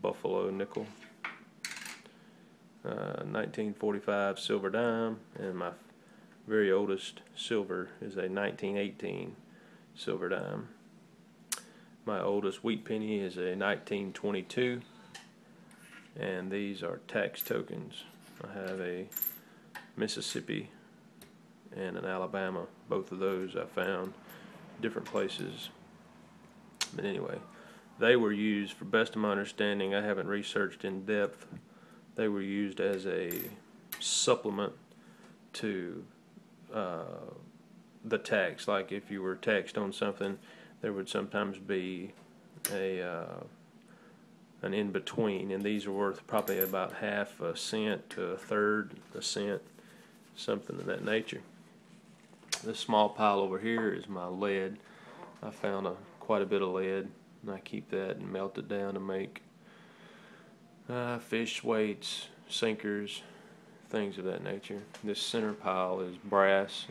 buffalo nickel. 1945 silver dime, and my very oldest silver is a 1918 silver dime. My oldest wheat penny is a 1922, and these are tax tokens. I have a Mississippi and an Alabama. Both of those I found different places. But anyway, they were used, for best of my understanding, I haven't researched in depth, they were used as a supplement to the tax. Like if you were taxed on something, there would sometimes be an in-between, and these are worth probably about half a cent to a third a cent, something of that nature. This small pile over here is my lead. I found quite a bit of lead, and I keep that and melt it down to make fish weights, sinkers, things of that nature. This center pile is brass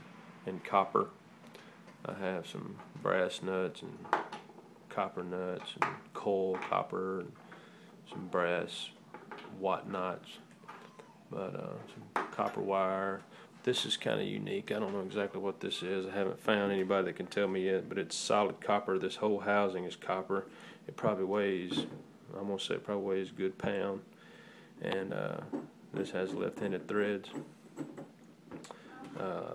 and copper. I have some brass nuts and copper nuts and coal copper and some brass whatnots, but some copper wire. This is kind of unique. I don't know exactly what this is. I haven't found anybody that can tell me yet, but it's solid copper. This whole housing is copper. It probably weighs, I'm going to say it probably weighs a good pound. And this has left-handed threads.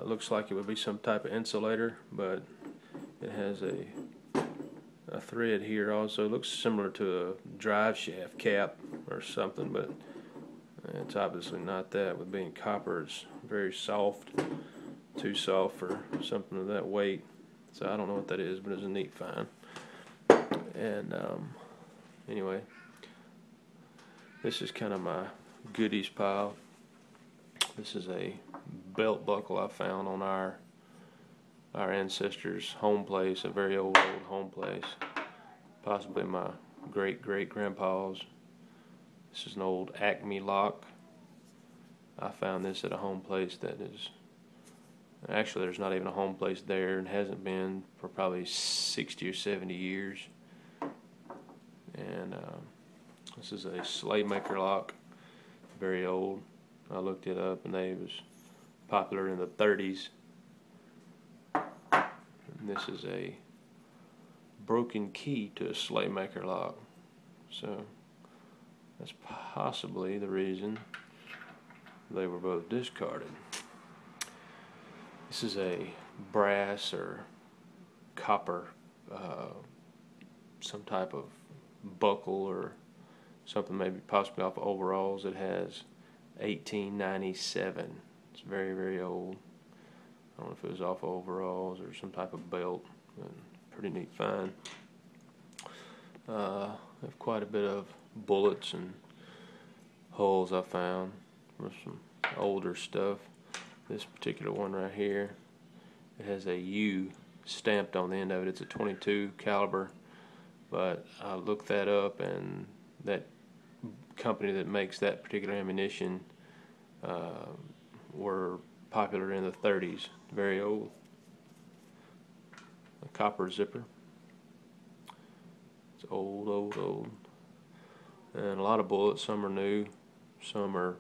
Looks like it would be some type of insulator, but it has a thread here also. It looks similar to a drive shaft cap or something, but it's obviously not that. With being copper, it's very soft, too soft for something of that weight. So I don't know what that is, but it's a neat find. And anyway, this is kind of my goodies pile. This is a belt buckle I found on our ancestors' home place, a very old home place, possibly my great-great-grandpa's. This is an old Acme lock. I found this at a home place that is, actually there's not even a home place there, and hasn't been for probably 60 or 70 years. And this is a slave maker lock, very old. I looked it up, and they was popular in the 30s. And this is a broken key to a slave maker lock. So that's possibly the reason they were both discarded. This is a brass or copper, some type of buckle or something, maybe possibly off of overalls. It has 1897. It's very, very old. I don't know if it was off of overalls or some type of belt, but pretty neat find. I have quite a bit of bullets and holes I found with some older stuff. This particular one right here, it has a U stamped on the end of it. It's a .22 caliber, but I looked that up, and that company that makes that particular ammunition were popular in the 30s. Very old. A copper zipper. It's old, old, old. And a lot of bullets. Some are new, some are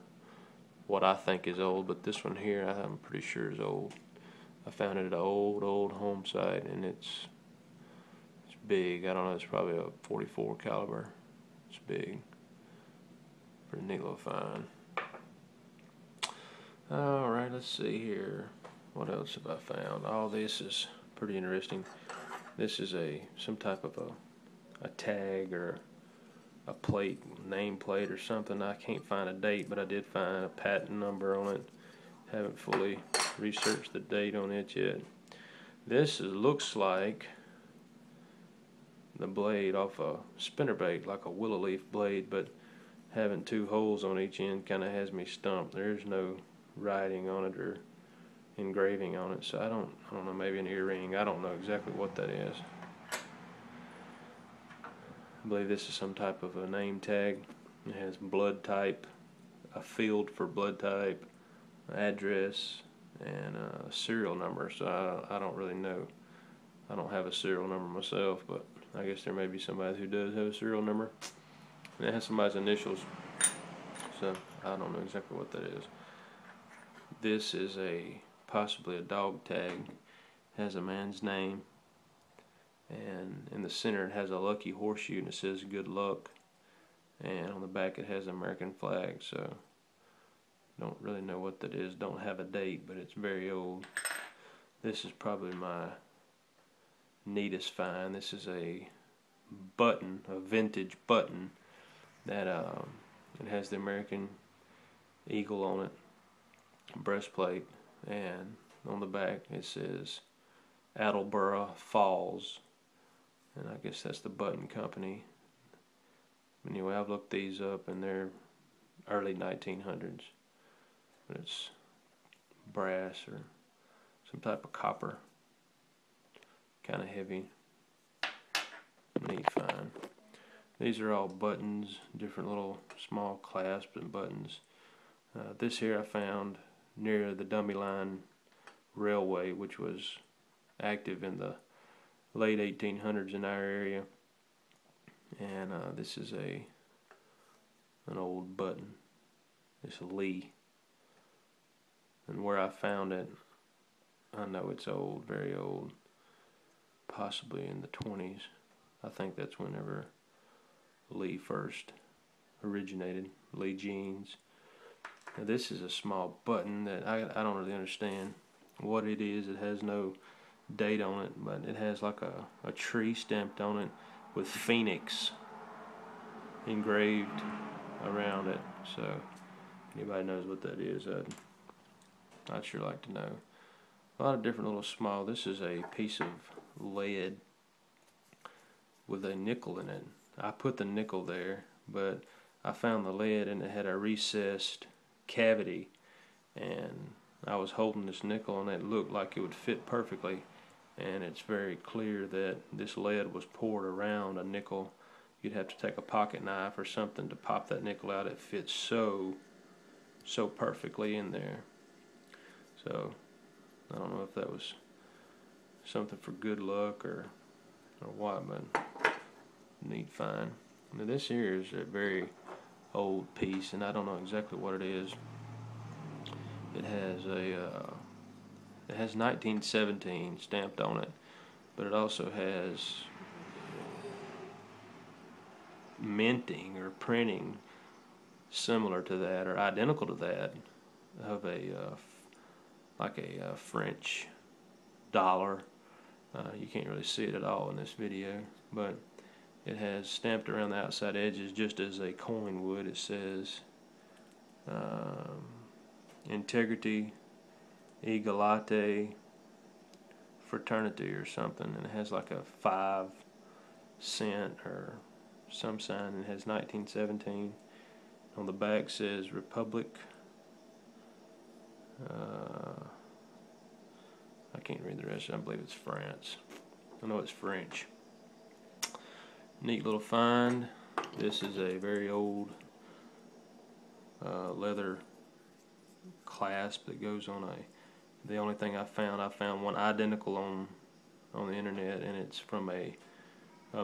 what I think is old, but this one here I'm pretty sure is old. I found it at an old home site, and it's big. I don't know, it's probably a .44 caliber. It's big. Pretty neat little find. Alright, let's see here. What else have I found? All this is pretty interesting. This is some type of a tag or a plate, name plate or something. I can't find a date, but I did find a patent number on it. Haven't fully researched the date on it yet. This looks like the blade off a spinnerbait, like a willow leaf blade, but having two holes on each end kind of has me stumped. There's no writing on it or engraving on it, so I don't know, maybe an earring. I don't know exactly what that is. I believe this is some type of a name tag. It has blood type, a field for blood type, address, and a serial number. So I don't really know. I don't have a serial number myself, but I guess there may be somebody who does have a serial number. And it has somebody's initials, so I don't know exactly what that is. This is possibly a dog tag. It has a man's name, and in the center it has a lucky horseshoe and it says good luck, and on the back it has an American flag. So don't really know what that is, don't have a date, but it's very old. This is probably my neatest find. This is a button, a vintage button that it has the American eagle on it, breastplate, and on the back it says Attleboro Falls, and I guess that's the button company. Anyway, I've looked these up and they're early 1900s, but it's brass or some type of copper, kind of heavy. Neat find. These are all buttons, different little small clasps and buttons. This here I found near the Dummy Line Railway, which was active in the late 1800s in our area. And this is an old button. It's a Lee. And where I found it, I know it's old, very old, possibly in the 20s. I think that's whenever Lee first originated, Lee jeans. Now this is a small button that I don't really understand what it is. It has no date on it, but it has like a tree stamped on it with Phoenix engraved around it. So if anybody knows what that is, I'd sure like to know. A lot of different little small. This is a piece of lead with a nickel in it. I put the nickel there, but I found the lead and it had a recessed cavity, and I was holding this nickel and it looked like it would fit perfectly, and it's very clear that this lead was poured around a nickel. You'd have to take a pocket knife or something to pop that nickel out. It fits so perfectly in there. So I don't know if that was something for good luck or what, but neat find. Now this here is a very old piece, and I don't know exactly what it is. It has it has 1917 stamped on it, but it also has minting or printing similar to that or identical to that of like a French dollar. You can't really see it at all in this video, but it has stamped around the outside edges just as a coin would. It says integrity, egalite, fraternity or something, and it has like a 5 cent or some sign, and it has 1917. On the back says Republic. I can't read the rest of it. I believe it's France. I know it's French. Neat little find. This is a very old leather clasp that goes on the only thing I found one identical on the internet, and it's from a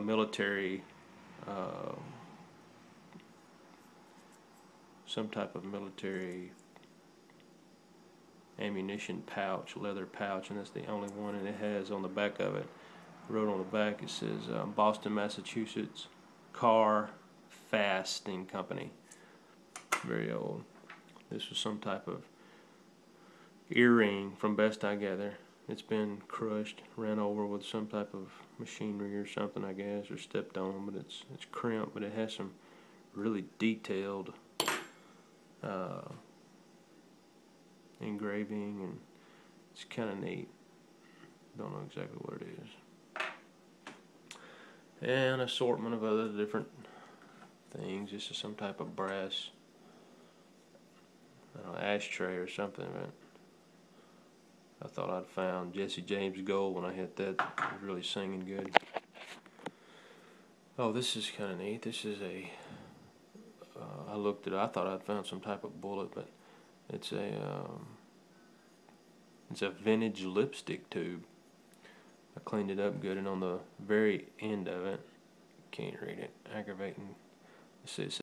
military, some type of military ammunition pouch, leather pouch, and that's the only one. And it has on the back of it, wrote on the back, it says Boston, Massachusetts Car Fasting Company. Very old. This was some type of earring, from best I gather. It's been crushed, ran over with some type of machinery or something, I guess, or stepped on, but it's crimped, but it has some really detailed engraving, and it's kind of neat. Don't know exactly what it is. And assortment of other different things. This is some type of brass, I don't know, ashtray or something, but I thought I'd found Jesse James gold when I hit that. It was really singing good. Oh, this is kind of neat. This is I looked at it, I thought I'd found some type of bullet, but it's a vintage lipstick tube. I cleaned it up good, and on the very end of it, can't read it, aggravating Let's see.